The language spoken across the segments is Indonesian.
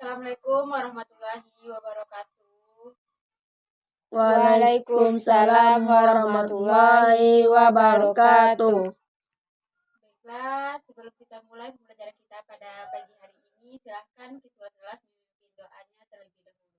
Assalamualaikum warahmatullahi wabarakatuh. Waalaikumsalam warahmatullahi wabarakatuh. Baiklah, sebelum kita mulai pembelajaran kita pada pagi hari ini, silahkan ketua kelas memimpin doanya terlebih dahulu.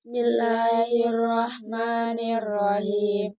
Bismillahirrahmanirrahim.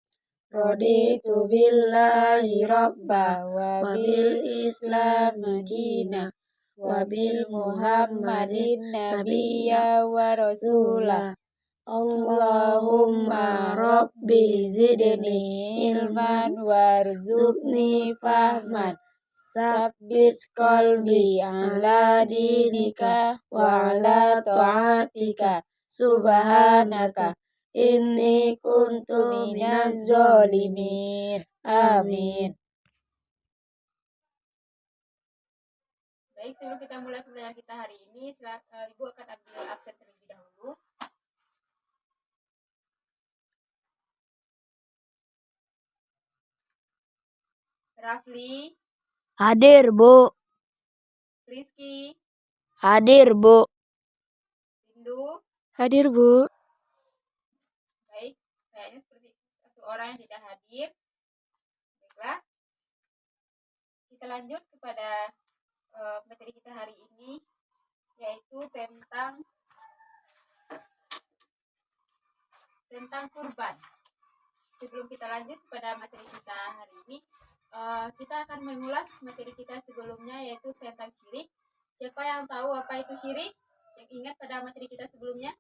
Raditu billahi rabba wa bil islam dina wa bil muhammadin nabiyya wa rasula. Allahumma rabbi zidni ilman warzuqni fahman. Sabbit qalbi ala dinika wa ala ta'atika. Subhanaka inni kuntu minaz zalimin. Amin. Baik, sebelum kita mulai pembelajaran kita hari ini, Ibu akan ambil absen terlebih dahulu. Rafli. Hadir, Bu. Rizky. Hadir, Bu. Rindu. Hadir, Bu. Baik, kayaknya seperti satu orang yang tidak hadir. Baiklah, kita lanjut kepada materi kita hari ini, yaitu tentang kurban. Sebelum kita lanjut pada materi kita hari ini, kita akan mengulas materi kita sebelumnya, yaitu tentang syirik. Siapa yang tahu apa itu syirik? Yang ingat pada materi kita sebelumnya?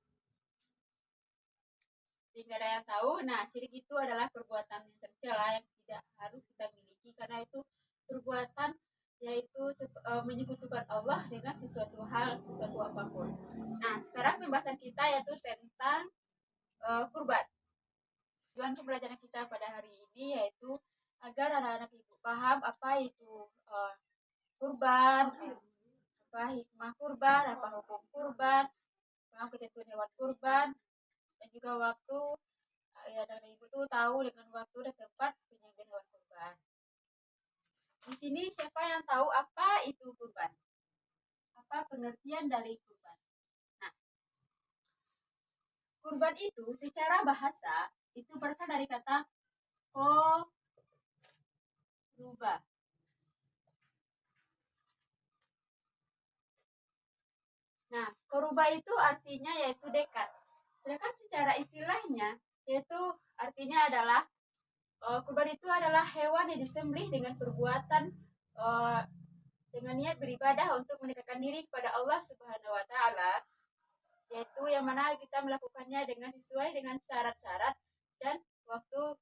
Tidak ada yang tahu. Nah, syirik itu adalah perbuatan yang tercela yang tidak harus kita miliki, karena itu perbuatan yaitu menyekutukan Allah dengan sesuatu hal, sesuatu apapun. Nah, sekarang pembahasan kita yaitu tentang kurban. Tujuan pembelajaran kita pada hari ini yaitu agar anak-anak ibu paham apa itu kurban, apa hikmah kurban, apa hukum kurban, paham ketentuan hewan kurban, dan juga waktu dan ibu tuh tahu dengan waktu dan tempat penyembelihan hewan kurban. Di sini siapa yang tahu apa itu kurban? Apa pengertian dari kurban? Nah, kurban itu secara bahasa itu berasal dari kata koruba. Nah, koruba itu artinya yaitu dekat. Sedangkan secara istilahnya yaitu artinya adalah kurban itu adalah hewan yang disembelih dengan perbuatan dengan niat beribadah untuk mendekatkan diri kepada Allah Subhanahu wa taala, yaitu yang mana kita melakukannya dengan sesuai dengan syarat-syarat dan waktu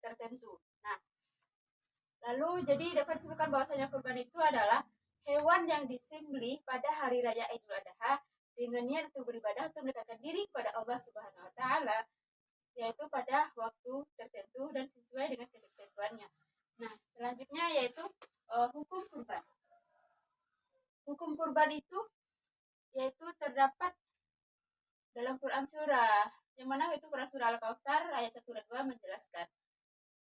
tertentu. Nah, lalu jadi dapat disebutkan bahwasanya kurban itu adalah hewan yang disembelih pada hari raya Idul Adha dengan niat untuk beribadah untuk mendekatkan diri kepada Allah Subhanahu wa taala, yaitu pada waktu tertentu dan sesuai dengan ketentuannya. Nah, selanjutnya yaitu hukum kurban. Hukum kurban itu yaitu terdapat dalam Quran surah yang mana itu Quran surah Al-Kautsar ayat 1 dan 2 menjelaskan.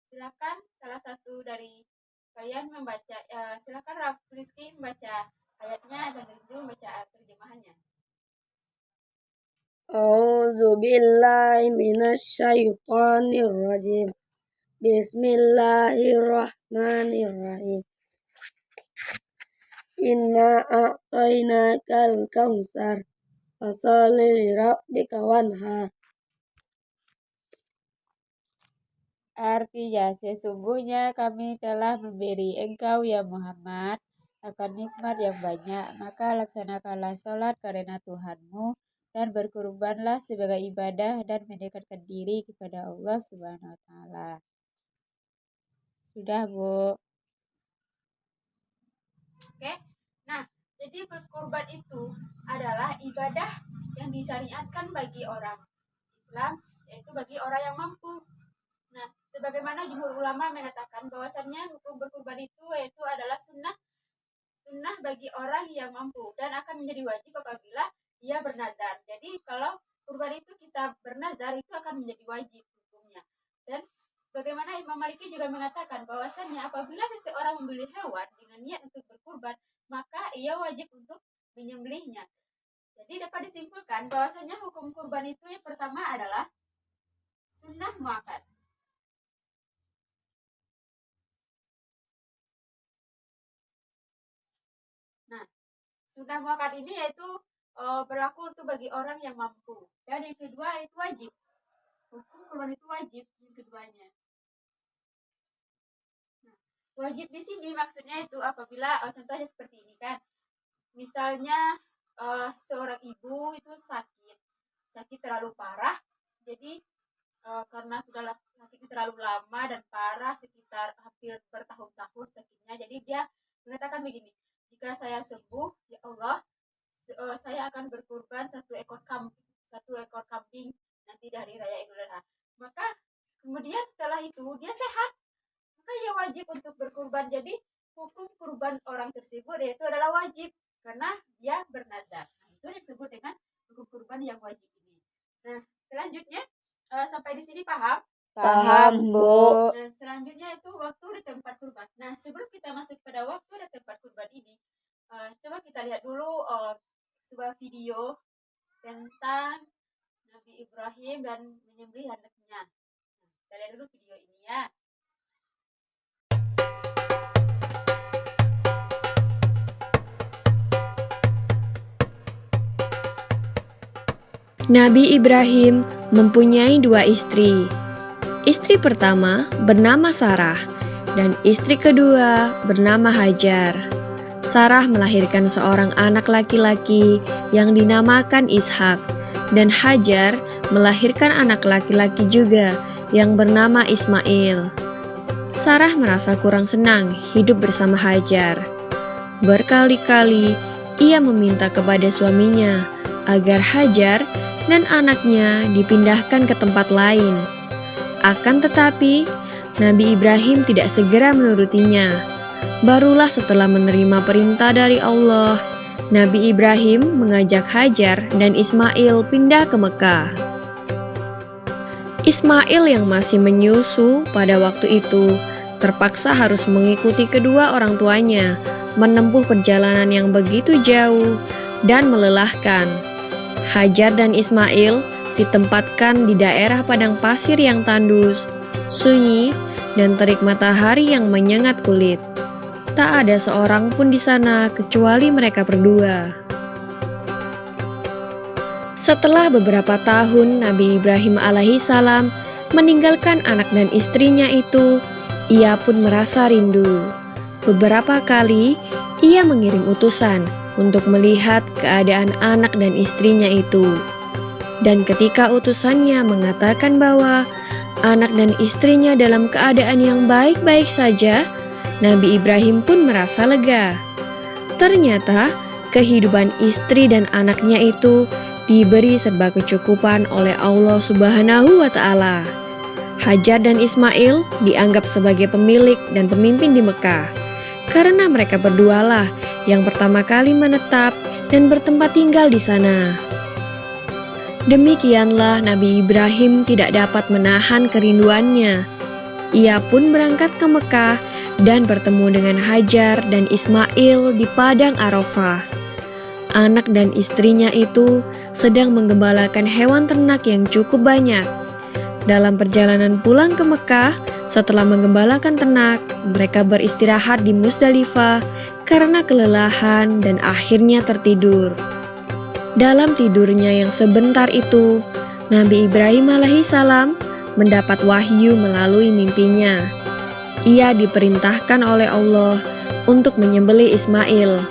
Silakan salah satu dari kalian membaca, silakan Rizky membaca ayatnya dan Rindu membaca terjemahannya. A'udzu billahi minasyaitonir rajim. Bismillahirrahmanirrahim. Inna a'tainakal kautsar fasholli lirabbika wanhar. Artinya, sesungguhnya kami telah memberi engkau ya Muhammad akan nikmat yang banyak, maka laksanakanlah sholat karena Tuhanmu dan berkurbanlah sebagai ibadah dan mendekatkan diri kepada Allah Subhanahu wa taala. Sudah, Bu. Oke. Nah, jadi berkurban itu adalah ibadah yang disyariatkan bagi orang Islam, yaitu bagi orang yang mampu. Nah, sebagaimana jumhur ulama mengatakan bahwasannya hukum berkurban itu yaitu adalah sunnah bagi orang yang mampu dan akan menjadi wajib apabila ia bernazar. Jadi kalau kurban itu kita bernazar itu akan menjadi wajib hukumnya. Dan bagaimana Imam Maliki juga mengatakan bahwasannya apabila seseorang membeli hewan dengan niat untuk berkurban, maka ia wajib untuk menyembelihnya. Jadi dapat disimpulkan bahwasanya hukum kurban itu yang pertama adalah sunnah muakkad. Nah, sunnah muakkad ini yaitu berlaku untuk bagi orang yang mampu. Dan yang kedua itu wajib. Hukum kurban itu wajib yang keduanya. Nah, wajib di sini maksudnya itu apabila contohnya seperti ini kan. Misalnya seorang ibu itu sakit terlalu parah, jadi karena sudah sakit terlalu lama dan parah sekitar hampir bertahun-tahun sakitnya, jadi dia mengatakan begini, jika saya sembuh ya Allah, saya akan berkurban satu ekor kambing nanti di hari raya Idul Adha. Maka kemudian setelah itu dia sehat, maka ia wajib untuk berkurban. Jadi hukum kurban orang tersebut yaitu adalah wajib karena dia bernazar. Nah, itu disebut dengan hukum kurban yang wajib ini. Nah, selanjutnya sampai di sini paham? Paham, Bu. Nah, selanjutnya itu waktu dan tempat kurban. Nah, sebelum kita masuk pada waktu dan tempat kurban ini, coba kita lihat dulu sebuah video tentang Nabi Ibrahim dan menyembelih anaknya. Nah, kita lihat dulu video ini ya. Nabi Ibrahim mempunyai 2 istri. Istri pertama bernama Sarah dan istri kedua bernama Hajar. Sarah melahirkan seorang anak laki-laki yang dinamakan Ishak dan Hajar melahirkan anak laki-laki juga yang bernama Ismail. Sarah merasa kurang senang hidup bersama Hajar. Berkali-kali ia meminta kepada suaminya agar Hajar dan anaknya dipindahkan ke tempat lain. Akan tetapi, Nabi Ibrahim tidak segera menurutinya. Barulah setelah menerima perintah dari Allah, Nabi Ibrahim mengajak Hajar dan Ismail pindah ke Mekah. Ismail yang masih menyusu pada waktu itu terpaksa harus mengikuti kedua orang tuanya menempuh perjalanan yang begitu jauh dan melelahkan. Hajar dan Ismail ditempatkan di daerah padang pasir yang tandus, sunyi, dan terik matahari yang menyengat kulit. Tak ada seorang pun di sana kecuali mereka berdua. Setelah beberapa tahun Nabi Ibrahim alaihissalam meninggalkan anak dan istrinya itu, ia pun merasa rindu. Beberapa kali ia mengirim utusan untuk melihat keadaan anak dan istrinya itu. Dan ketika utusannya mengatakan bahwa anak dan istrinya dalam keadaan yang baik-baik saja, Nabi Ibrahim pun merasa lega. Ternyata kehidupan istri dan anaknya itu diberi serba kecukupan oleh Allah Subhanahu wa Ta'ala. Hajar dan Ismail dianggap sebagai pemilik dan pemimpin di Mekah, karena mereka berdualah yang pertama kali menetap dan bertempat tinggal di sana. Demikianlah Nabi Ibrahim tidak dapat menahan kerinduannya. Ia pun berangkat ke Mekah dan bertemu dengan Hajar dan Ismail di padang Arafah. Anak dan istrinya itu sedang menggembalakan hewan ternak yang cukup banyak. Dalam perjalanan pulang ke Mekah, setelah menggembalakan ternak, mereka beristirahat di Musdalifah karena kelelahan dan akhirnya tertidur. Dalam tidurnya yang sebentar itu, Nabi Ibrahim alaihissalam mendapat wahyu melalui mimpinya. Ia diperintahkan oleh Allah untuk menyembelih Ismail.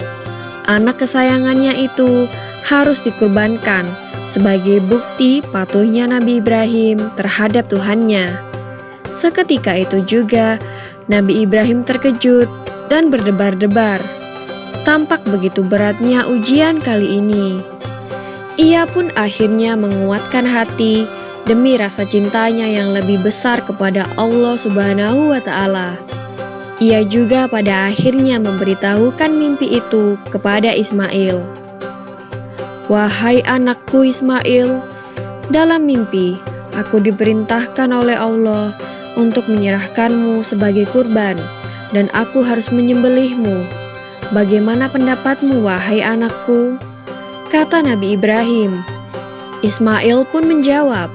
Anak kesayangannya itu harus dikurbankan sebagai bukti patuhnya Nabi Ibrahim terhadap Tuhannya. Seketika itu juga, Nabi Ibrahim terkejut dan berdebar-debar. Tampak begitu beratnya ujian kali ini. Ia pun akhirnya menguatkan hati demi rasa cintanya yang lebih besar kepada Allah Subhanahu wa Ta'ala. Ia juga pada akhirnya memberitahukan mimpi itu kepada Ismail. "Wahai anakku Ismail, dalam mimpi aku diperintahkan oleh Allah untuk menyerahkanmu sebagai kurban, dan aku harus menyembelihmu. Bagaimana pendapatmu, wahai anakku?" kata Nabi Ibrahim. Ismail pun menjawab,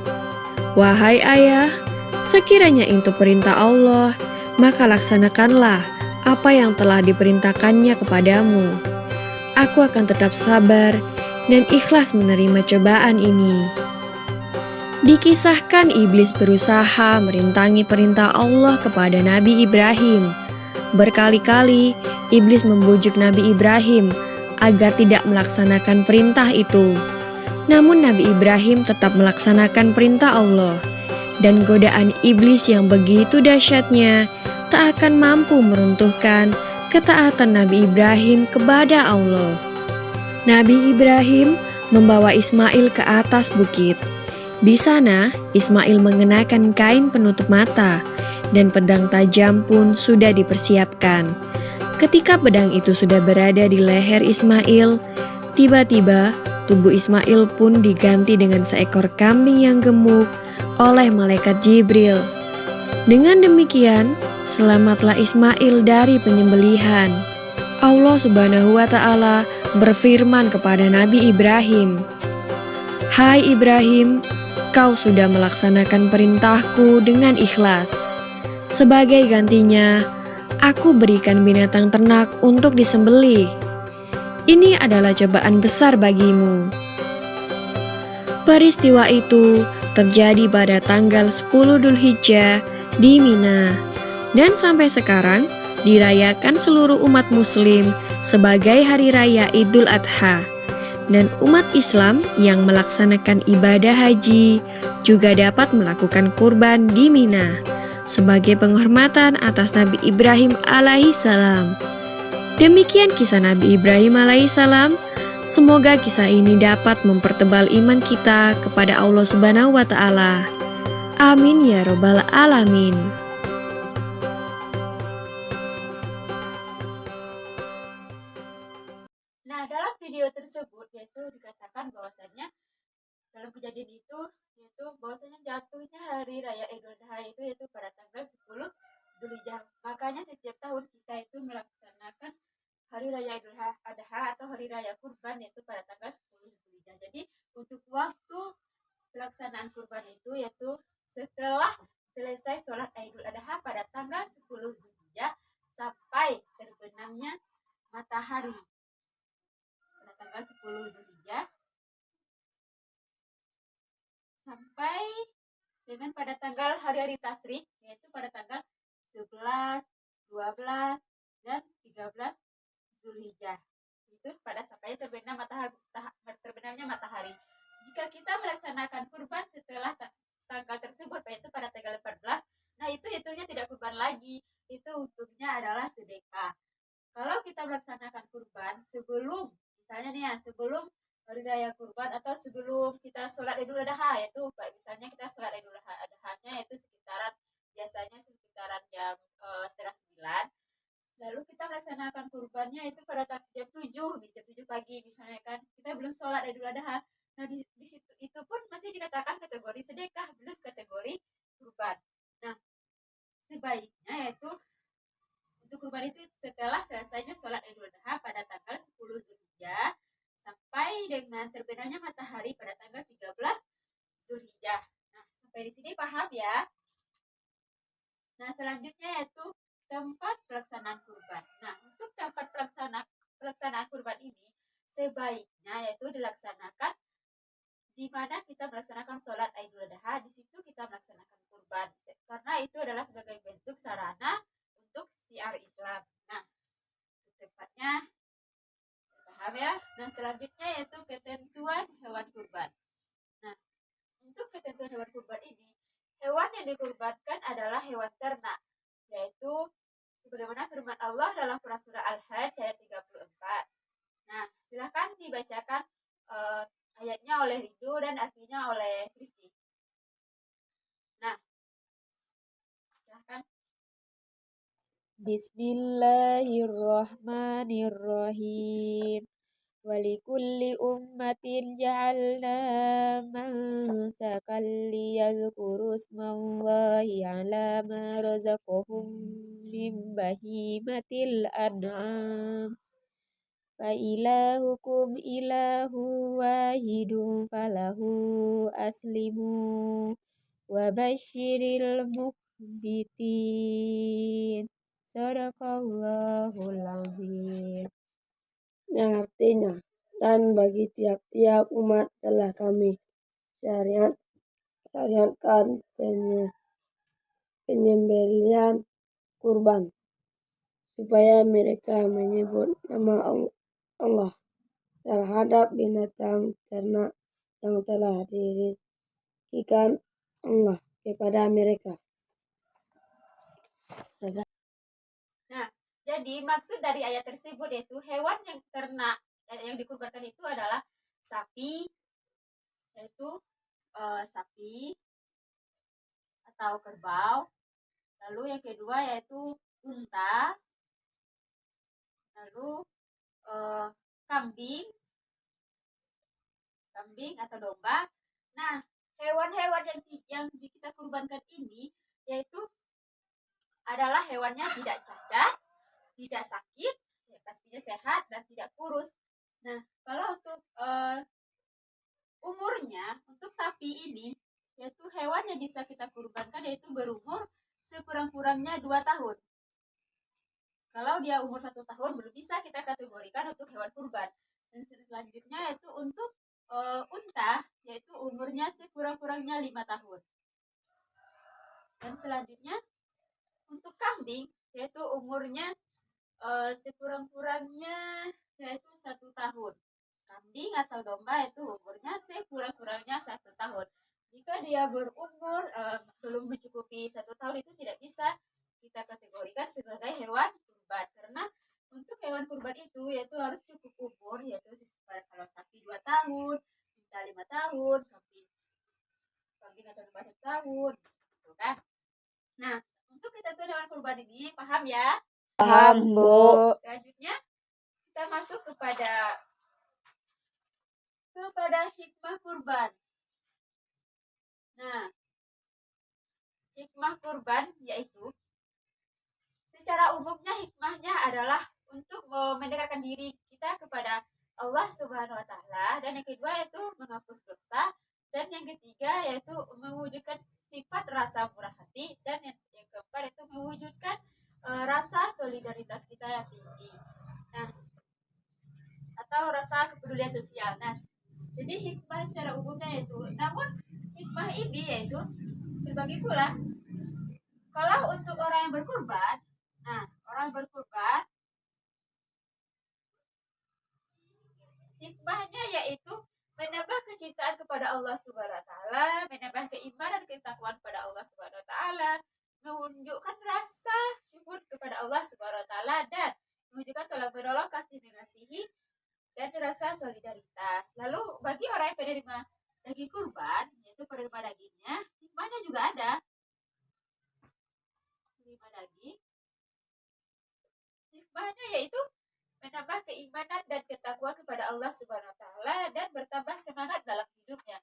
"Wahai ayah, sekiranya itu perintah Allah, maka laksanakanlah apa yang telah diperintahkannya kepadamu. Aku akan tetap sabar dan ikhlas menerima cobaan ini." Dikisahkan iblis berusaha merintangi perintah Allah kepada Nabi Ibrahim. Berkali-kali iblis membujuk Nabi Ibrahim agar tidak melaksanakan perintah itu. Namun Nabi Ibrahim tetap melaksanakan perintah Allah, dan godaan iblis yang begitu dahsyatnya tak akan mampu meruntuhkan ketaatan Nabi Ibrahim kepada Allah. Nabi Ibrahim membawa Ismail ke atas bukit. Di sana, Ismail mengenakan kain penutup mata, dan pedang tajam pun sudah dipersiapkan. Ketika pedang itu sudah berada di leher Ismail, tiba-tiba tubuh Ismail pun diganti dengan seekor kambing yang gemuk oleh malaikat Jibril. Dengan demikian, selamatlah Ismail dari penyembelihan. Allah Subhanahu wa Ta'ala berfirman kepada Nabi Ibrahim, "Hai Ibrahim, kau sudah melaksanakan perintahku dengan ikhlas. Sebagai gantinya, aku berikan binatang ternak untuk disembelih. Ini adalah cobaan besar bagimu." Peristiwa itu terjadi pada tanggal 10 Dzulhijjah di Mina, dan sampai sekarang dirayakan seluruh umat muslim sebagai hari raya Idul Adha. Dan umat Islam yang melaksanakan ibadah haji juga dapat melakukan kurban di Mina sebagai penghormatan atas Nabi Ibrahim alaihissalam. Demikian kisah Nabi Ibrahim alaihissalam. Semoga kisah ini dapat mempertebal iman kita kepada Allah Subhanahu wa Ta'ala. Amin ya Robbal 'Alamin. Nah, dalam video tersebut yaitu dikatakan bahwasannya dalam kejadian itu yaitu bahwasanya jatuhnya hari raya Idul Adha itu yaitu pada tanggal 10 Zulhijjah. Makanya setiap tahun kita itu melaksanakan hari raya Idul Adha atau hari raya kurban yaitu pada tanggal 10 Zulhijjah. Jadi untuk waktu pelaksanaan kurban itu yaitu setelah selesai sholat Idul Adha pada tanggal 10 Zulhijjah sampai terbenamnya matahari pada tanggal 10 Zulhijjah sampai dengan pada tanggal hari-hari tasyrik yaitu pada tanggal 11, 12, dan 13 Zulhijjah. Itu pada sampai terbenamnya matahari. Jika kita melaksanakan kurban setelah tanggal tersebut yaitu pada tanggal 14, nah itu hitungnya tidak kurban lagi. Itu untuknya adalah sedekah. Kalau kita melaksanakan kurban sebelum misalnya nih ya, sebelum hari raya kurban atau sebelum kita sholat Idul Adha, yaitu misalnya kita sholat Idul Adha-nya yaitu biasanya sekitaran jam setengah 9, lalu kita melaksanakan kurbannya itu pada jam 7 pagi misalnya kan, kita belum sholat Idul Adha. Nah di situ itu pun masih dikatakan kategori sedekah, belum kategori kurban. Nah sebaiknya yaitu untuk kurban itu setelah selesainya sholat Idul Adha pada tanggal 10 Zulhijjah sampai dengan terbenamnya matahari pada tanggal 13 Zulhijjah. Nah, sampai di sini paham ya? Nah, selanjutnya yaitu tempat pelaksanaan kurban. Nah, untuk tempat pelaksanaan kurban ini sebaiknya yaitu dilaksanakan di mana kita melaksanakan sholat Idul Adha, di situ kita melaksanakan kurban. Karena itu adalah sebagai bentuk sarana untuk syiar Islam. Nah, tempatnya paham ya? Nah, selanjutnya yaitu ketentuan hewan kurban. Nah, untuk ketentuan hewan kurban ini, hewan yang dikurbankan adalah hewan ternak, yaitu sebagaimana firman Allah dalam surah Al-Hajj ayat 34. Nah, silahkan dibacakan ayatnya oleh Ridho dan artinya oleh Rizky. Nah, silahkan. Bismillahirrahmanirrahim. Walikulli ummatin ja'alna mansakan liyadhkuru ismallahi ala ma razaqahum min bahimatil an'am. Fa ilahukum ilahu wahidun falahu aslimu wa basyiril mukhbitin. Sadaqallahul azim. Yang artinya, dan bagi tiap-tiap umat telah kami syariatkan penyembelihan kurban, supaya mereka menyebut nama Allah terhadap binatang ternak yang telah dirizkikan Allah kepada mereka. Nah, jadi maksud dari ayat tersebut yaitu hewan yang ternak yang dikurbankan itu adalah sapi, yaitu sapi atau kerbau. Lalu yang kedua yaitu unta. Lalu kambing atau domba. Nah, hewan-hewan yang kita kurbankan ini yaitu adalah hewannya tidak cacat, tidak sakit, ya pastinya sehat dan tidak kurus. Nah, kalau untuk umurnya, untuk sapi ini yaitu hewan yang bisa kita kurbankan yaitu berumur sekurang-kurangnya 2 tahun. Kalau dia umur 1 tahun belum bisa kita kategorikan untuk hewan kurban. Dan selanjutnya yaitu untuk unta, yaitu umurnya sekurang-kurangnya 5 tahun. Dan selanjutnya untuk kambing, yaitu umurnya sekurang-kurangnya yaitu 1 tahun. Kambing atau domba itu umurnya sekurang-kurangnya 1 tahun. Jika dia berumur belum mencukupi 1 tahun itu tidak bisa kita kategorikan sebagai hewan kurban, karena untuk hewan kurban itu yaitu harus cukup umur, yaitu kalau sapi 2 tahun, unta 5 tahun, kambing atau domba 1 tahun, gitu kan. Nah, untuk kita tuh hewan kurban ini paham ya? Paham, Bu. Selanjutnya kita masuk kepada hikmah kurban. Nah, hikmah kurban yaitu secara umumnya hikmahnya adalah untuk mendekatkan diri kita kepada Allah Subhanahu wa taala, dan yang kedua yaitu menghapus dosa, dan yang ketiga yaitu mewujudkan sifat rasa murah hati, dan yang keempat yaitu mewujudkan rasa solidaritas kita yang tinggi. Nah, atau rasa kepedulian sosial. Nah, jadi hikmah secara umumnya yaitu, namun hikmah ini yaitu berbagi pula. Kalau untuk orang yang berkurban, nah orang berkurban hikmahnya yaitu menambah kecintaan kepada Allah Subhanahu wa taala, menambah keimanan ketakwaan kepada Allah Subhanahu wa taala, menunjukkan rasa syukur kepada Allah Subhanahu wa taala, dan menunjukkan tolong menolong, kasih mengasihi, dan rasa solidaritas. Lalu bagi orang yang penerima daging kurban, yaitu penerima dagingnya, hikmahnya juga ada. Penerima daging, hikmahnya yaitu menambah keimanan dan ketakwaan kepada Allah Subhanahu wa taala, dan bertambah semangat dalam hidupnya.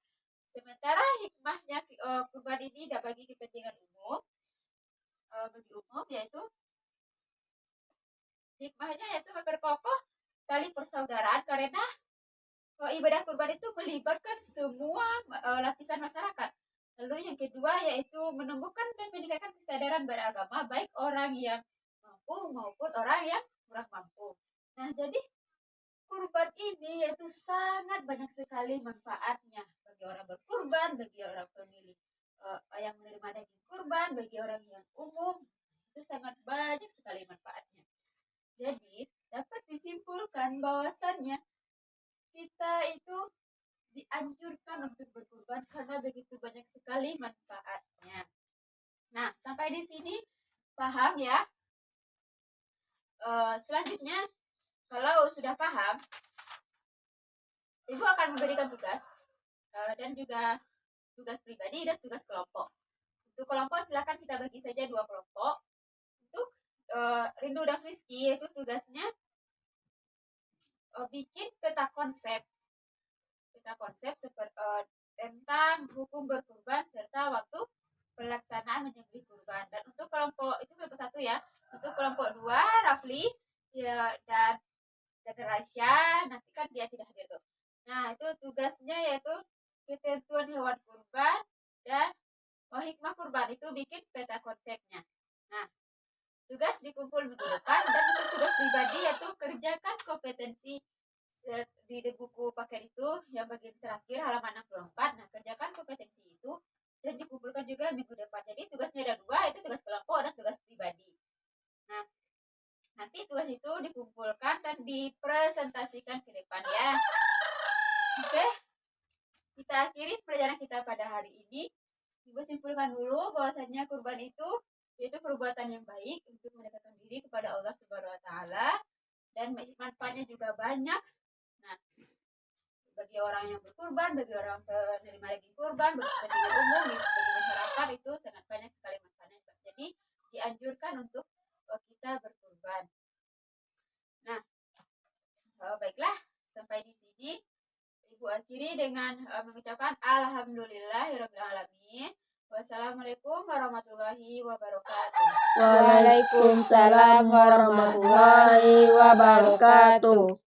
Sementara hikmahnya kurban ini tidak bagi kepentingan umum, bagi umum, yaitu hikmahnya yaitu memperkokoh tali persaudaraan, karena ibadah kurban itu melibatkan semua lapisan masyarakat. Lalu yang kedua yaitu menumbuhkan dan meningkatkan kesadaran beragama baik orang yang mampu maupun orang yang kurang mampu. Nah, jadi kurban ini yaitu sangat banyak sekali manfaatnya bagi orang berkurban, bagi orang pemilik yang menerima daging kurban, bagi orang yang umum, itu sangat banyak sekali manfaatnya. Jadi dapat disimpulkan bahwasannya kita itu dianjurkan untuk berkurban karena begitu banyak sekali manfaatnya. Nah, sampai di sini paham ya? Selanjutnya, kalau sudah paham, Ibu akan memberikan tugas dan juga tugas pribadi dan tugas kelompok. Untuk kelompok silakan kita bagi saja 2 kelompok. Untuk Rindu dan Rizky itu tugasnya bikin peta konsep seperti tentang hukum berkurban serta waktu pelaksanaan menyembelih kurban. Dan untuk kelompok itu kelompok 1 ya. Untuk kelompok 2 Rafli ya, dan jaga rahasia, nanti kan dia tidak hadir tuh. Nah, itu tugasnya yaitu ketentuan hewan kurban dan hikmah kurban, itu bikin peta konsepnya. Nah, tugas dikumpul minggu depan, dan untuk tugas pribadi yaitu kerjakan kompetensi di buku paket itu yang bagian terakhir halaman 64. Nah, kerjakan kompetensi itu dan dikumpulkan juga minggu depan. Jadi tugasnya ada dua, itu tugas kelompok dan tugas pribadi. Nah, nanti tugas itu dikumpulkan dan dipresentasikan ke depan ya. Oke, kita akhiri pelajaran kita pada hari ini. Ibu simpulkan dulu bahwasanya kurban itu yaitu perbuatan yang baik untuk mendekatkan diri kepada Allah Subhanahu wa taala, dan manfaatnya juga banyak. Nah, bagi orang yang berkurban, bagi orang penerima daging kurban, bagi kepentingan umum, bagi masyarakat, itu sangat banyak sekali manfaatnya. Jadi dianjurkan untuk kita berkurban. Nah, baiklah, sampai di sini Ibu akhiri dengan mengucapkan alhamdulillahirabbil alamin. Wassalamualaikum warahmatullahi wabarakatuh. Waalaikumsalam warahmatullahi wabarakatuh.